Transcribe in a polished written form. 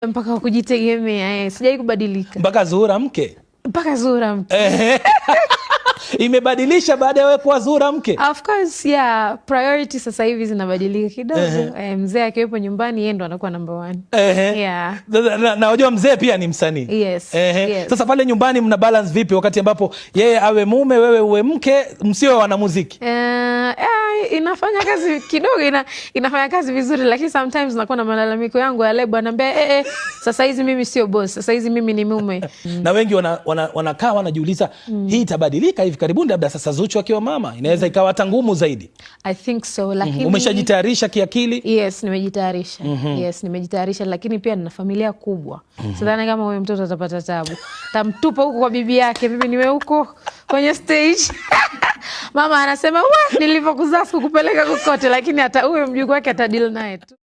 mpaka kujitegemea, sijai kubadilika. Mpaka Zuhura mke? Mpaka Zuhura mke. Imebadilisha baada ya wewe kuwa Zuhura mke? Of course, yeah. Priority sasa hivi zinabadilika kidogo. Mzee akiwepo nyumbani yeye ndo anakuwa number one. Yeah. Na unajua mzee pia ni msanii. Yes. Yes. Sasa pale nyumbani mna balance vipi wakati ambapo yeye awe mume, wewe uwe mke, msiwe wanamuziki? Inafanya kazi kidogo, inafanya kazi vizuri, lakini sometimes nakuwa na malalamiko yangu ya lebo, anambia sasa hizi mimi sio boss, sasa hizi mimi ni mume. Na wengi wanakaa wanajiuliza hii itabadilika hivi karibuni, labda sasa Zuchu akiwa mama inaweza ikawa hata ngumu zaidi. I think so, lakini umeshajitayarisha kiakili? Yes, nimejitayarisha. Yes, nimejitayarisha, lakini pia nina familia kubwa. Sidhani kama huyo mtoto atapata tabu. Tamtupa huko kwa bibi yake, bibi niwe huko kwenye stage. Mama anasema nilipokuzaa sikukupeleka kokote, lakini hata huyo mjukuu wake atadeal naye tu.